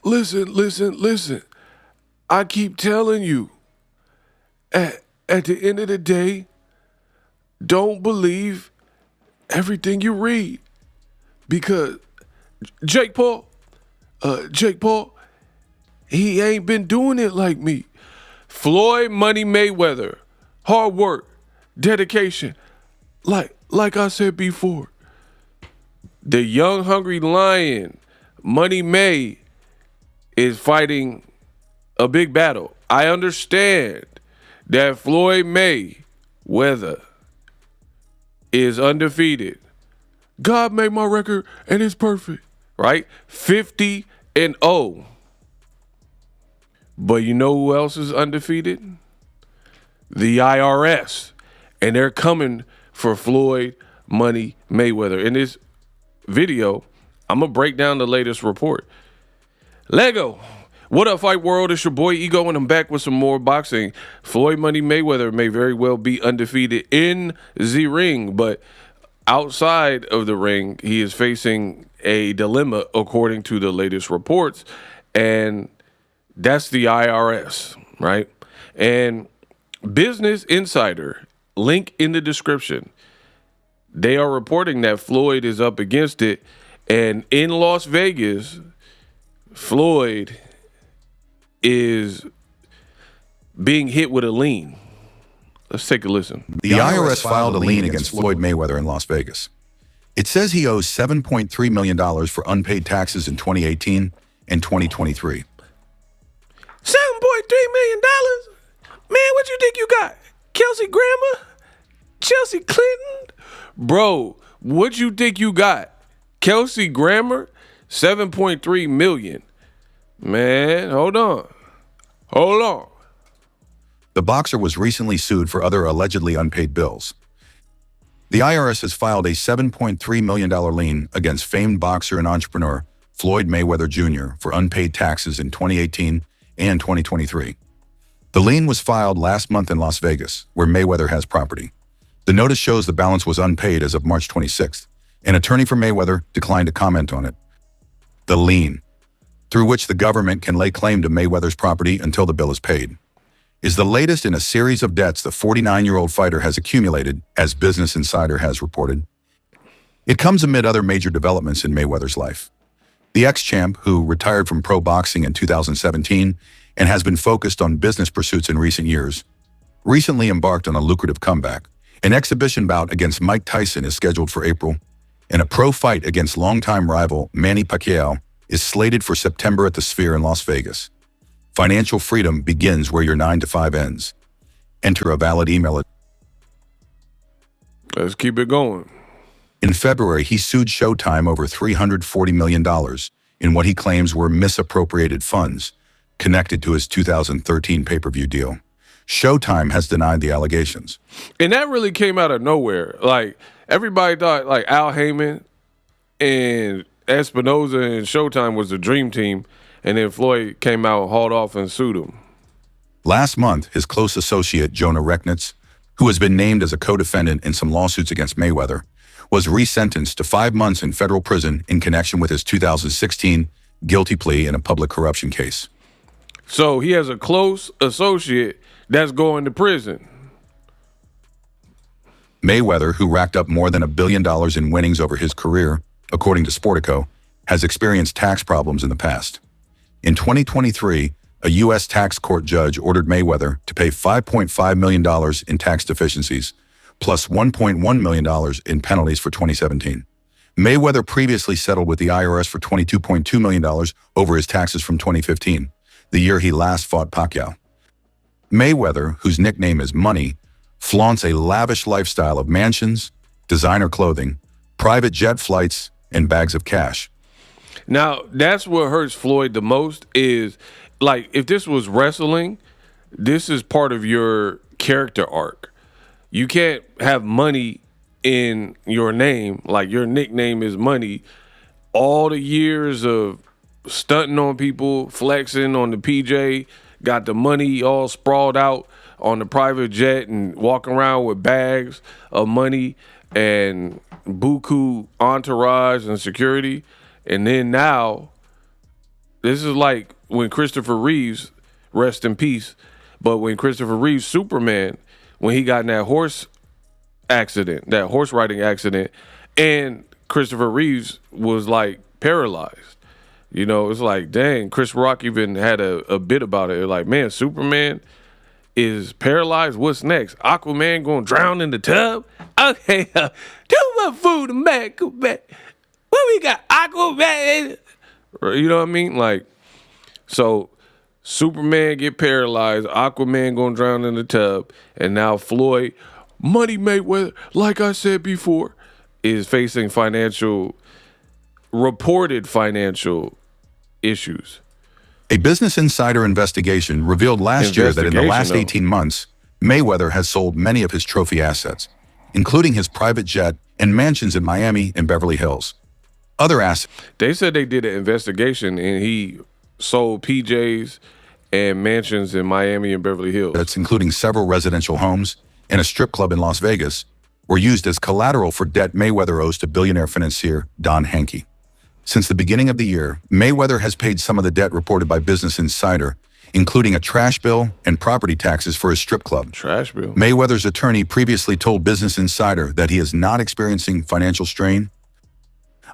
Listen. I keep telling you, at the end of the day, don't believe everything you read. Because Jake Paul, he ain't been doing it like me. Floyd Money Mayweather, hard work, dedication. Like I said before, the young hungry lion, Money May, is fighting a big battle. I understand that Floyd Mayweather is undefeated. God made my record and it's perfect, right? 50-0. But you know who else is undefeated? The IRS. And they're coming for Floyd Money Mayweather. In this video, I'm going to break down the latest report. Lego. What up, Fight World? It's your boy Ego, and I'm back with some more boxing. Floyd Money Mayweather may very well be undefeated in the ring, but outside of the ring, he is facing a dilemma according to the latest reports, and that's the IRS, right? And Business Insider, link in the description, they are reporting that Floyd is up against it, and in Las Vegas, Floyd is being hit with a lien. Let's take a listen. The IRS filed a lien against Floyd Mayweather in Las Vegas. It says he owes $7.3 million for unpaid taxes in 2018 and 2023. $7.3 million? Man, what you think you got? Kelsey Grammer? Chelsea Clinton? Bro, what you think you got? Kelsey Grammer? $7.3 million. Man, hold on. The boxer was recently sued for other allegedly unpaid bills. The IRS has filed a $7.3 million lien against famed boxer and entrepreneur Floyd Mayweather Jr. for unpaid taxes in 2018 and 2023. The lien was filed last month in Las Vegas, where Mayweather has property. The notice shows the balance was unpaid as of March 26th. An attorney for Mayweather declined to comment on it. The lien, through which the government can lay claim to Mayweather's property until the bill is paid, is the latest in a series of debts the 49-year-old fighter has accumulated, as Business Insider has reported. It comes amid other major developments in Mayweather's life. The ex-champ, who retired from pro boxing in 2017 and has been focused on business pursuits in recent years, recently embarked on a lucrative comeback. An exhibition bout against Mike Tyson is scheduled for April, and a pro fight against longtime rival Manny Pacquiao is slated for September at the Sphere in Las Vegas. Financial freedom begins where your 9 to 5 ends. Enter a valid email. Let's keep it going. In February, he sued Showtime over $340 million in what he claims were misappropriated funds connected to his 2013 pay-per-view deal. Showtime has denied the allegations. And that really came out of nowhere. Like, everybody thought, like, Al Heyman and Espinoza and Showtime was the dream team, and then Floyd came out, hauled off, and sued him. Last month, his close associate, Jonah Rechnitz, who has been named as a co-defendant in some lawsuits against Mayweather, was resentenced to 5 months in federal prison in connection with his 2016 guilty plea in a public corruption case. So he has a close associate that's going to prison. Mayweather, who racked up more than $1 billion in winnings over his career, according to Sportico, has experienced tax problems in the past. In 2023, a U.S. tax court judge ordered Mayweather to pay $5.5 million in tax deficiencies, plus $1.1 million in penalties for 2017. Mayweather previously settled with the IRS for $22.2 million over his taxes from 2015, the year he last fought Pacquiao. Mayweather, whose nickname is Money, flaunts a lavish lifestyle of mansions, designer clothing, private jet flights, and bags of cash. Now, that's what hurts Floyd the most is, like, if this was wrestling, this is part of your character arc. You can't have money in your name, like your nickname is Money. All the years of stunting on people, flexing on the PJ, got the money all sprawled out on the private jet and walking around with bags of money and buku entourage and security. And then now This is like when Christopher Reeves, rest in peace, but when Christopher Reeves, Superman, when he got in that horse accident, that horse riding accident, and Christopher Reeves was like paralyzed. You know, it's like, dang, Chris Rock even had a bit about it. Like, man, Superman is paralyzed. What's next? Aquaman gonna drown in the tub? Okay, too much food to make. What we got? Aquaman. You know what I mean? Like, so Superman get paralyzed, Aquaman gonna drown in the tub, and now Floyd Money Mayweather, like I said before, is facing reported financial issues. A Business Insider investigation revealed last year that in the last 18 months, Mayweather has sold many of his trophy assets, including his private jet and mansions in Miami and Beverly Hills. Other assets. They said they did an investigation and he sold PJs and mansions in Miami and Beverly Hills. That's including several residential homes and a strip club in Las Vegas, were used as collateral for debt Mayweather owes to billionaire financier Don Henke. Since the beginning of the year, Mayweather has paid some of the debt reported by Business Insider, including a trash bill and property taxes for his strip club. Trash bill. Mayweather's attorney previously told Business Insider that he is not experiencing financial strain.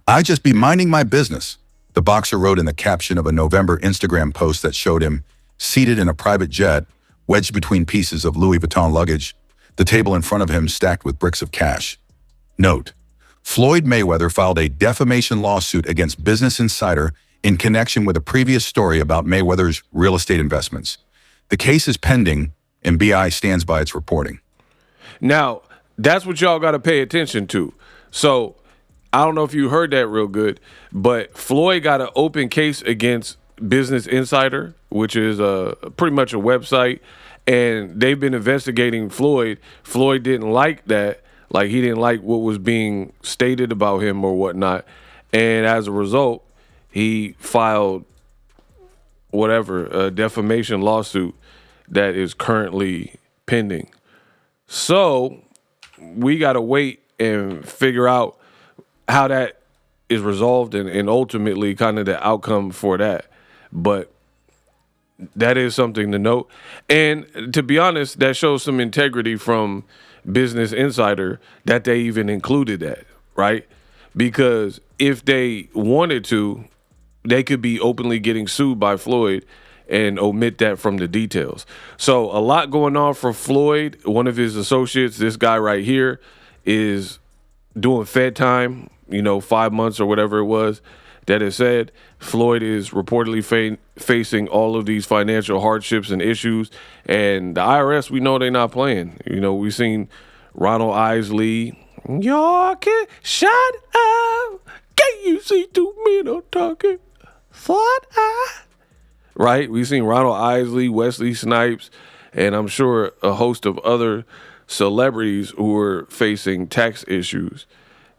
"I just be minding my business," the boxer wrote in the caption of a November Instagram post that showed him seated in a private jet, wedged between pieces of Louis Vuitton luggage, the table in front of him stacked with bricks of cash. Note: Floyd Mayweather filed a defamation lawsuit against Business Insider in connection with a previous story about Mayweather's real estate investments. The case is pending, and BI stands by its reporting. Now, that's what y'all got to pay attention to. So, I don't know if you heard that real good, but Floyd got an open case against Business Insider, which is pretty much a website, and they've been investigating Floyd. Floyd didn't like that. Like, he didn't like what was being stated about him or whatnot. And as a result, he filed a defamation lawsuit that is currently pending. So we got to wait and figure out how that is resolved and ultimately kind of the outcome for that. But that is something to note. And to be honest, that shows some integrity from Business Insider that they even included that, right? Because if they wanted to, they could be openly getting sued by Floyd and omit that from the details. So a lot going on for Floyd. One of his associates, this guy right here, is doing Fed time, 5 months or whatever it was that it said. Floyd is reportedly facing all of these financial hardships and issues. And the IRS, we know they're not playing. We've seen Ronald Isley, y'all can shut up. Can't you see two men are talking? Right? We've seen Ronald Isley, Wesley Snipes, and I'm sure a host of other celebrities who are facing tax issues.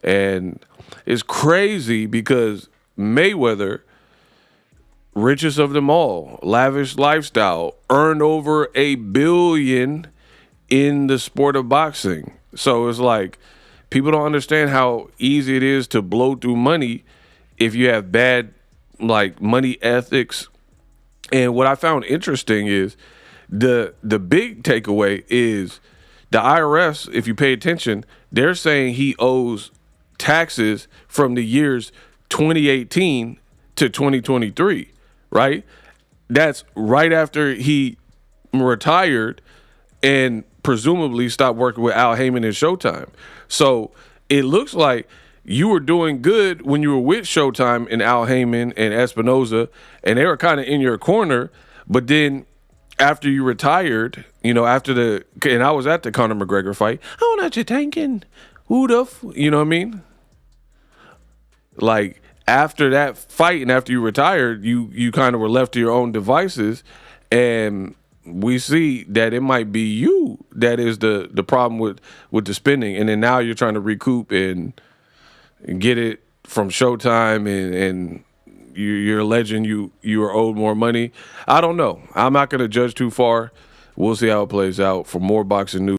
And it's crazy because Mayweather, richest of them all, lavish lifestyle, earned over $1 billion in the sport of boxing. So it's like people don't understand how easy it is to blow through money if you have bad money ethics. And what I found interesting is the big takeaway is the IRS, if you pay attention, they're saying he owes taxes from the years 2018 to 2023, right? That's right after he retired and presumably stopped working with Al Heyman and Showtime. So it looks like you were doing good when you were with Showtime and Al Heyman and Espinoza, and they were kind of in your corner. But then after you retired, and I was at the Conor McGregor fight, oh, not you thinking, who the you know what I mean? Like, after that fight and after you retired, you kind of were left to your own devices, and we see that it might be you that is the problem with the spending, and then now you're trying to recoup and get it from Showtime, and you're alleging you are owed more money. I don't know. I'm not going to judge too far. We'll see how it plays out. For more boxing news.